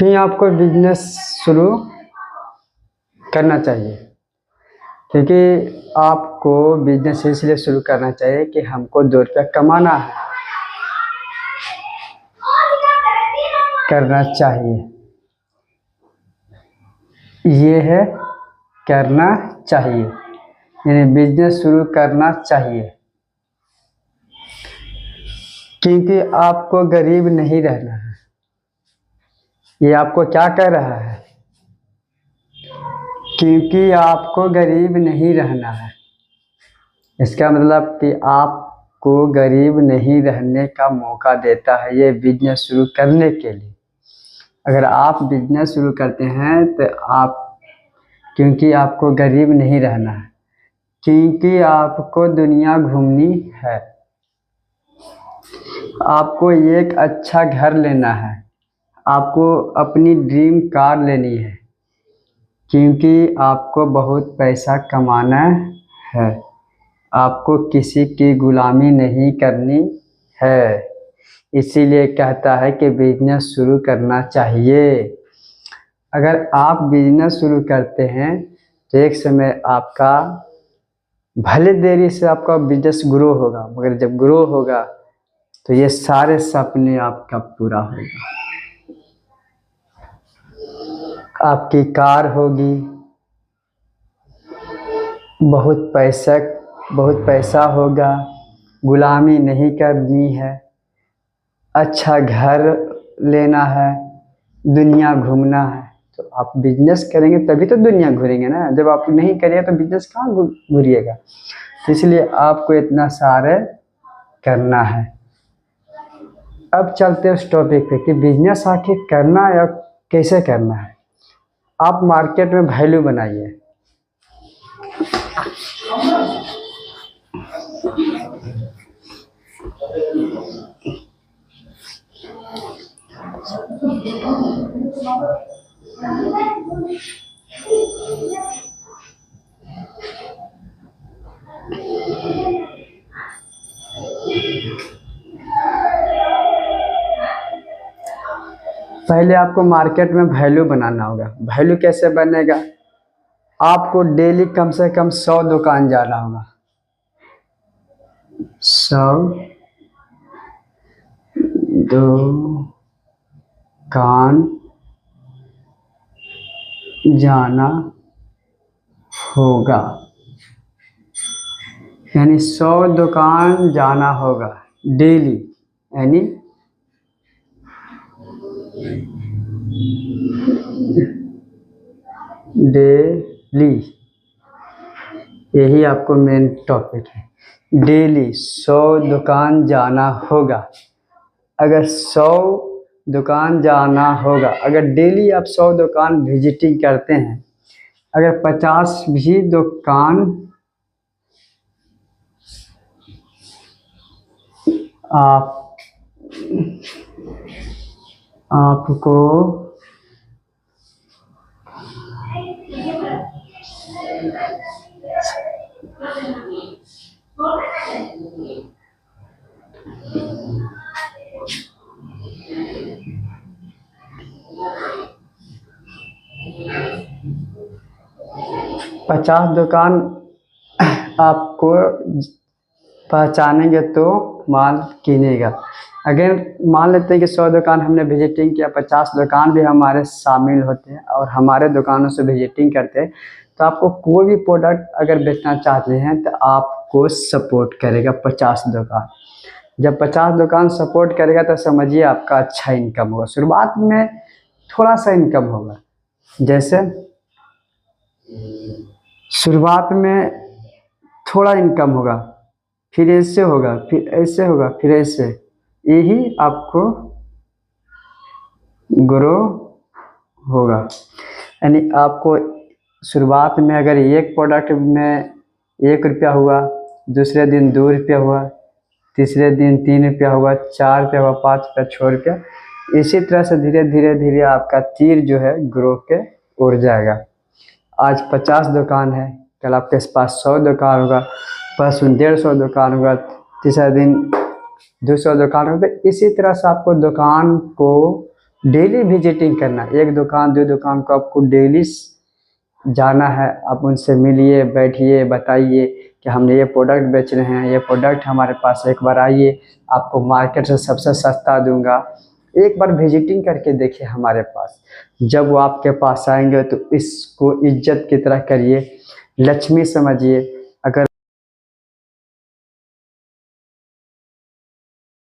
क्यों आपको बिजनेस शुरू करना चाहिए? क्योंकि आपको बिजनेस इसलिए शुरू करना चाहिए कि हमको 2 रुपया कमाना है, करना चाहिए। ये है करना चाहिए, यानी बिजनेस शुरू करना चाहिए। क्योंकि आपको गरीब नहीं रहना है। ये आपको क्या कह रहा है? क्योंकि आपको गरीब नहीं रहना है। इसका मतलब कि आपको गरीब नहीं रहने का मौका देता है ये बिजनेस शुरू करने के लिए। अगर आप बिजनेस शुरू करते हैं तो क्योंकि आपको गरीब नहीं रहना है, क्योंकि आपको दुनिया घूमनी है, आपको एक अच्छा घर लेना है, आपको अपनी ड्रीम कार लेनी है, क्योंकि आपको बहुत पैसा कमाना है, आपको किसी की गुलामी नहीं करनी है। इसीलिए कहता है कि बिजनेस शुरू करना चाहिए। अगर आप बिजनेस शुरू करते हैं तो एक समय आपका भले देरी से आपका बिजनेस ग्रो होगा, मगर जब ग्रो होगा तो ये सारे सपने आपका पूरा होगा। आपकी कार होगी, बहुत पैसा होगा, गुलामी नहीं करनी है, अच्छा घर लेना है, दुनिया घूमना है। तो आप बिजनेस करेंगे तभी तो दुनिया घूरेंगे ना। जब आप नहीं करिए तो बिजनेस कहाँ घूरिएगा। तो इसलिए आपको इतना सारे करना है। अब चलते हैं उस टॉपिक पे कि बिजनेस आखिर करना या कैसे करना है। आप मार्केट में वैल्यू बनाइए। पहले आपको मार्केट में वैल्यू बनाना होगा। वैल्यू कैसे बनेगा? आपको डेली कम से कम 100 दुकान जाना होगा। 100 दुकान जाना होगा, यानी 100 दुकान जाना होगा डेली, यानी डेली। यही आपको मेन टॉपिक है। डेली 100 दुकान जाना होगा। अगर 100 दुकान जाना होगा, अगर डेली आप 100 दुकान विजिटिंग करते हैं, अगर 50 भी दुकान आपको 50 दुकान आपको पहचानेंगे तो माल कीनेगा। अगर मान लेते हैं कि 100 दुकान हमने विजिटिंग किया, 50 दुकान भी हमारे शामिल होते हैं और हमारे दुकानों से विजिटिंग करते हैं, तो आपको कोई भी प्रोडक्ट अगर बेचना चाहते हैं तो आपको सपोर्ट करेगा 50 दुकान। जब 50 दुकान सपोर्ट करेगा तो समझिए आपका अच्छा इनकम होगा। शुरुआत में थोड़ा सा इनकम होगा, जैसे शुरुआत में थोड़ा इनकम होगा, फिर ऐसे होगा, फिर ऐसे होगा, फिर ऐसे। यही आपको ग्रो होगा। यानी आपको शुरुआत में अगर एक प्रोडक्ट में 1 रुपया हुआ, दूसरे दिन 2 रुपया हुआ, तीसरे दिन 3 रुपया हुआ, 4 रुपया हुआ, 5 रुपया, 6 रुपया, इसी तरह से धीरे धीरे आपका तीर जो है ग्रो के उड़ जाएगा। आज 50 दुकान है, कल आपके पास 100 दुकान होगा, परसों 150 दुकान होगा, तीसरा दिन 200 दुकान होगा। इसी तरह से आपको दुकान को डेली विजिटिंग करना, एक दुकान दो दुकान को आपको डेली जाना है। आप उनसे मिलिए, बैठिए, बताइए कि हम ये प्रोडक्ट बेच रहे हैं, ये प्रोडक्ट हमारे पास है, एक बार आइए, आपको मार्केट से सबसे सस्ता दूंगा। एक बार विजिटिंग करके देखिए हमारे पास। जब वो आपके पास आएंगे तो इसको इज्जत की तरह करिए, लक्ष्मी समझिए। अगर